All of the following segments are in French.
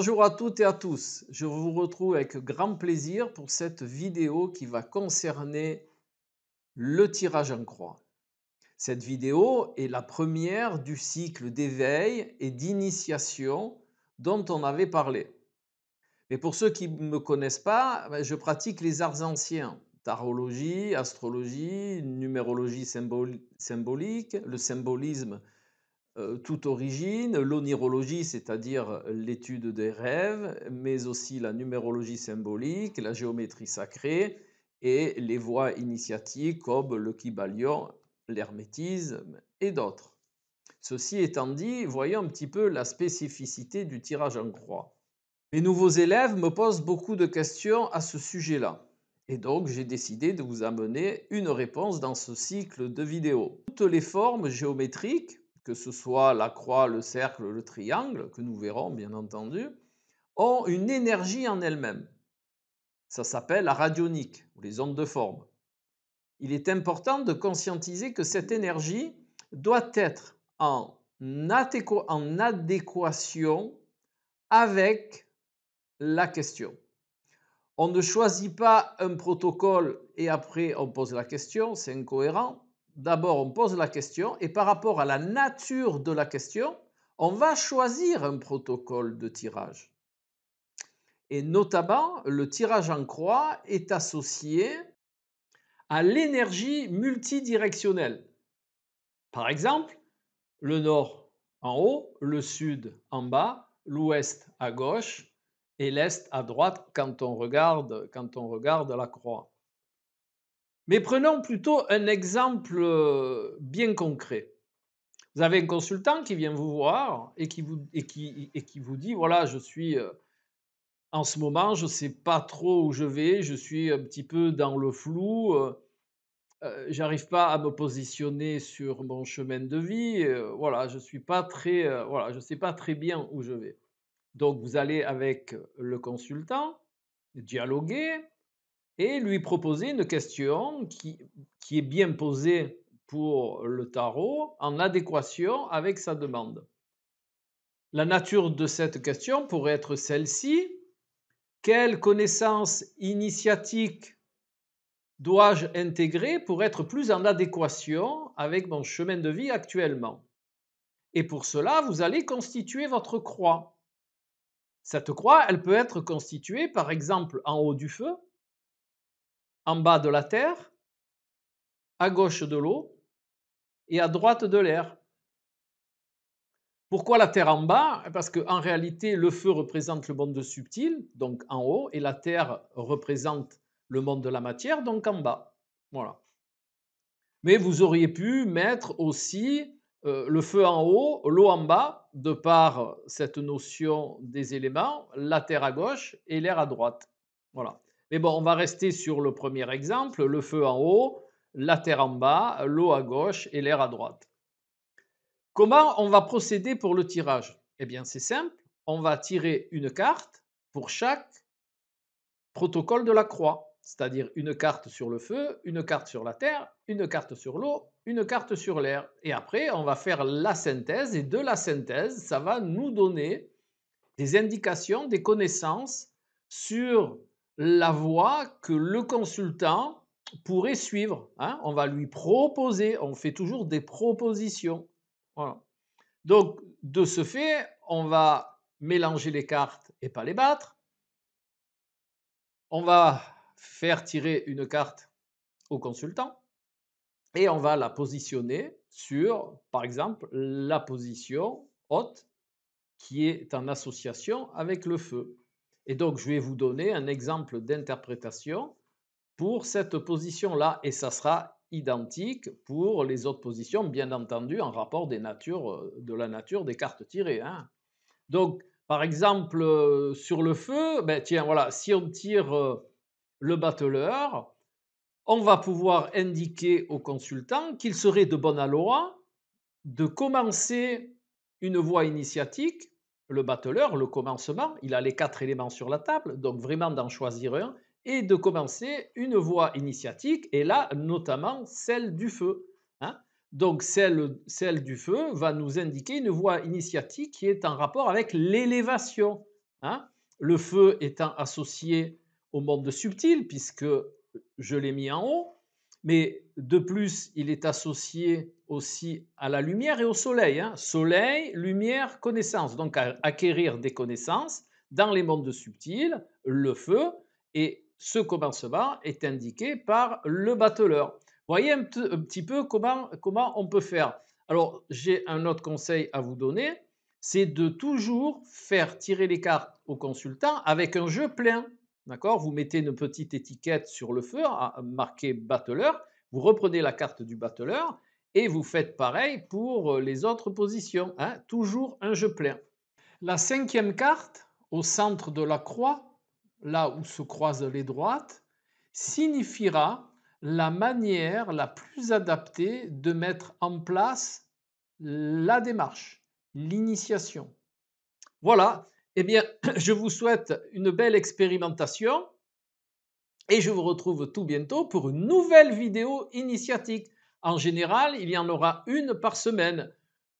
Bonjour à toutes et à tous. Je vous retrouve avec grand plaisir pour cette vidéo qui va concerner le tirage en croix. Cette vidéo est la première du cycle d'éveil et d'initiation dont on avait parlé. Mais pour ceux qui ne me connaissent pas, je pratique les arts anciens, tarologie, astrologie, numérologie symbolique, le symbolisme toute origine, l'onirologie, c'est-à-dire l'étude des rêves, mais aussi la numérologie symbolique, la géométrie sacrée et les voies initiatiques comme le kybalion, l'hermétisme et d'autres. Ceci étant dit, voyons un petit peu la spécificité du tirage en croix. Mes nouveaux élèves me posent beaucoup de questions à ce sujet-là. Et donc, j'ai décidé de vous amener une réponse dans ce cycle de vidéos. Toutes les formes géométriques, que ce soit la croix, le cercle, le triangle, que nous verrons bien entendu, ont une énergie en elles-mêmes. Ça s'appelle la radionique, ou les ondes de forme. Il est important de conscientiser que cette énergie doit être en adéquation avec la question. On ne choisit pas un protocole et après on pose la question, c'est incohérent. D'abord on pose la question et par rapport à la nature de la question, on va choisir un protocole de tirage. Et notamment, le tirage en croix est associé à l'énergie multidirectionnelle. Par exemple, le nord en haut, le sud en bas, l'ouest à gauche et l'est à droite quand on regarde la croix. Mais prenons plutôt un exemple bien concret. Vous avez un consultant qui vient vous voir et qui vous dit, voilà, je suis en ce moment, je ne sais pas trop où je vais, je suis un petit peu dans le flou, j'arrive pas à me positionner sur mon chemin de vie, voilà, je suis pas très, voilà, je sais pas très bien où je vais. Donc vous allez avec le consultant, dialoguer et lui proposer une question qui est bien posée pour le tarot, en adéquation avec sa demande. La nature de cette question pourrait être celle-ci: quelles connaissances initiatiques dois-je intégrer pour être plus en adéquation avec mon chemin de vie actuellement? Et pour cela, vous allez constituer votre croix. Cette croix, elle peut être constituée par exemple en haut du feu, en bas de la terre, à gauche de l'eau et à droite de l'air. Pourquoi la terre en bas? Parce qu'en réalité, le feu représente le monde subtil, donc en haut, et la terre représente le monde de la matière, donc en bas. Voilà. Mais vous auriez pu mettre aussi le feu en haut, l'eau en bas, de par cette notion des éléments, la terre à gauche et l'air à droite. Voilà. Mais bon, on va rester sur le premier exemple, le feu en haut, la terre en bas, l'eau à gauche et l'air à droite. Comment on va procéder pour le tirage? Eh bien, c'est simple, on va tirer une carte pour chaque protocole de la croix, c'est-à-dire une carte sur le feu, une carte sur la terre, une carte sur l'eau, une carte sur l'air. Et après, on va faire la synthèse et de la synthèse, ça va nous donner des indications, des connaissances sur la voie que le consultant pourrait suivre. Hein. On va lui proposer, on fait toujours des propositions. Voilà. Donc, de ce fait, on va mélanger les cartes et pas les battre. On va faire tirer une carte au consultant et on va la positionner sur, par exemple, la position haute qui est en association avec le feu. Et donc, je vais vous donner un exemple d'interprétation pour cette position-là et ça sera identique pour les autres positions, bien entendu, en rapport de la nature des cartes tirées. Hein. Donc, par exemple, sur le feu, ben, tiens, voilà, si on tire le battleur, on va pouvoir indiquer au consultant qu'il serait de bonne loi de commencer une voie initiatique, le battleur, le commencement, il a les 4 éléments sur la table, donc vraiment d'en choisir un, et de commencer une voie initiatique, et là, notamment celle du feu. Hein. Donc celle du feu va nous indiquer une voie initiatique qui est en rapport avec l'élévation. hein, le feu étant associé au monde subtil, puisque je l'ai mis en haut, mais de plus, il est associé aussi à la lumière et au soleil, hein. Soleil, lumière, connaissance. Donc, à acquérir des connaissances dans les mondes subtils, le feu, et ce commencement est indiqué par le battleur. Voyez un petit peu comment on peut faire. Alors, j'ai un autre conseil à vous donner, c'est de toujours faire tirer les cartes au consultant avec un jeu plein. D'accord? Vous mettez une petite étiquette sur le feu marquée battleur, vous reprenez la carte du battleur et vous faites pareil pour les autres positions, hein, toujours un jeu plein. La cinquième carte, au centre de la croix, là où se croisent les droites, signifiera la manière la plus adaptée de mettre en place la démarche, l'initiation. Voilà, eh bien, je vous souhaite une belle expérimentation et je vous retrouve tout bientôt pour une nouvelle vidéo initiatique. En général, il y en aura une par semaine,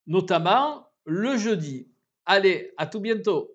notamment le jeudi. Allez, à tout bientôt.